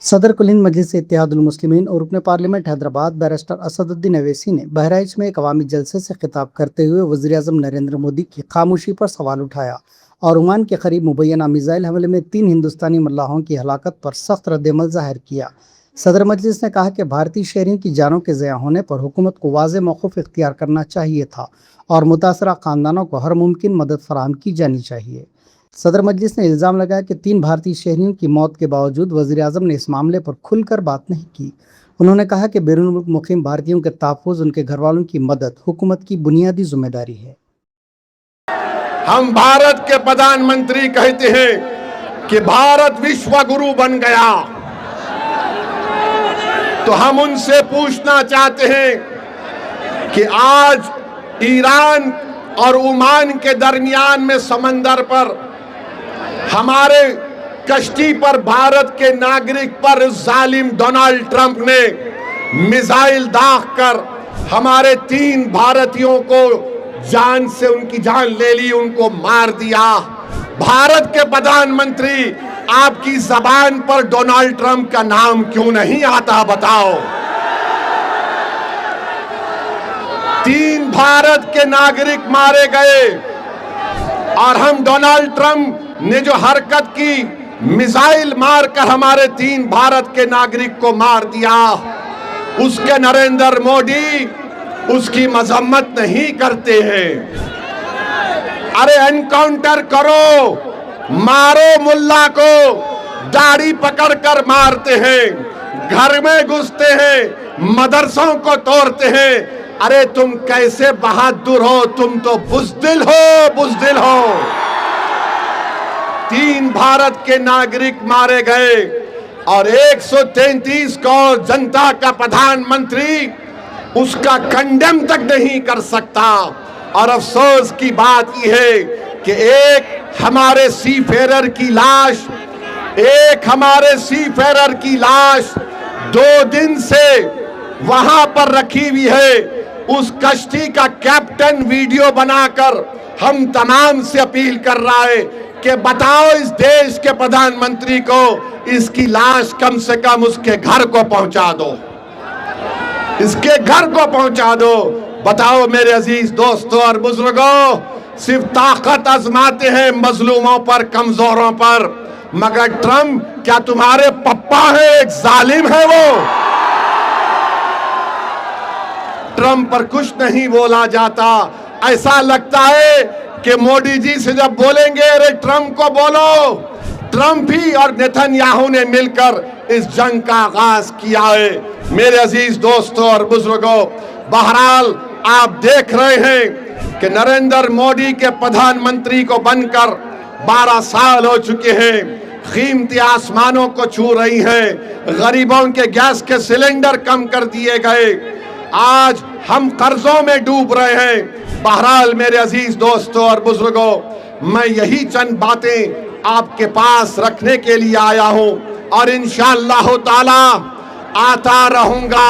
सदर कुल हिंद मजलिस इत्तेहादुल मुस्लिमीन और रुकन पार्लियामेंट हैदराबाद बैरिस्टर असदुद्दीन अवैसी ने बहराइच में एक अवामी जलसे से खिताब करते हुए वज़ीर आज़म नरेंद्र मोदी की खामोशी पर सवाल उठाया और ओमान के करीब मुबैना मिसाइल हमले में 3 हिंदुस्तानी मल्लाहों की हलाकत पर सख्त रद्दमल जाहिर किया। सदर मजलिस ने कहा कि भारतीय शहरियों की जानों के ज़या होने पर हुकूमत को वाज़ेह मौक़िफ़ इख्तियार करना चाहिए था और मुतासरा ख़ानदानों को हर मुमकिन मदद फराहम की जानी चाहिए। सदर मजलिस ने इल्ज़ाम लगाया कि 3 भारतीय शहरियों की मौत के बावजूद वज़ीर आज़म ने इस मामले पर खुलकर बात नहीं की। उन्होंने कहा कि बैरून मुल्क मुक़ीम भारतीयों के तहफ़्फ़ुज़, उनके घर वालों की मदद हुकूमत की बुनियादी जिम्मेदारी है। हम भारत के प्रधानमंत्री कहते हैं कि भारत विश्व गुरु बन गया, तो हम उनसे पूछना चाहते हैं कि आज ईरान और ओमान के दरमियान में समंदर पर हमारे कश्ती पर भारत के नागरिक पर जालिम डोनाल्ड ट्रंप ने मिसाइल दागकर हमारे 3 भारतीयों को जान से उनकी जान ले ली, उनको मार दिया। भारत के प्रधानमंत्री, आपकी जबान पर डोनाल्ड ट्रंप का नाम क्यों नहीं आता, बताओ। 3 भारत के नागरिक मारे गए और हम डोनाल्ड ट्रंप ने जो हरकत की, मिसाइल मारकर हमारे 3 भारत के नागरिक को मार दिया, उसके नरेंद्र मोदी उसकी मजम्मत नहीं करते हैं। अरे एनकाउंटर करो, मारो मुल्ला को, दाढ़ी पकड़कर मारते हैं, घर में घुसते हैं, मदरसों को तोड़ते हैं। अरे तुम कैसे बहादुर हो, तुम तो बुज़दिल हो, बुज़दिल हो। 3 भारत के नागरिक मारे गए और 133 करोड़ जनता का प्रधानमंत्री उसका कंडेम तक नहीं कर सकता। और अफसोस की बात यह है कि एक हमारे सीफेरर की लाश 2 दिन से वहां पर रखी हुई है। उस कश्ती का कैप्टन वीडियो बनाकर हम तमाम से अपील कर रहा है कि बताओ इस देश के प्रधानमंत्री को इसकी लाश कम से कम उसके घर को पहुंचा दो, इसके घर को पहुंचा दो। बताओ मेरे अजीज दोस्तों और बुजुर्गों, सिर्फ ताकत आजमाते हैं मजलूमों पर, कमजोरों पर, मगर ट्रंप क्या तुम्हारे पप्पा है? एक जालिम है वो। ट्रंप पर कुछ नहीं बोला जाता। ऐसा लगता है कि मोदी जी से जब बोलेंगे अरे ट्रंप को बोलो, ट्रंप ही और नेतन्याहू ने मिलकर इस जंग का आगाज किया है। मेरे अजीज दोस्तों और बुजुर्गों, बहरहाल आप देख रहे हैं कि नरेंद्र मोदी के प्रधानमंत्री को बनकर 12 साल हो चुके हैं। कीमती आसमानों को छू रही हैं, गरीबों के गैस के सिलेंडर कम कर दिए गए, आज हम कर्जों में डूब रहे हैं। बहरहाल मेरे अजीज दोस्तों और बुजुर्गों, मैं यही चंद बातें आपके पास रखने के लिए आया हूं और इंशाअल्लाह ताला आता रहूंगा।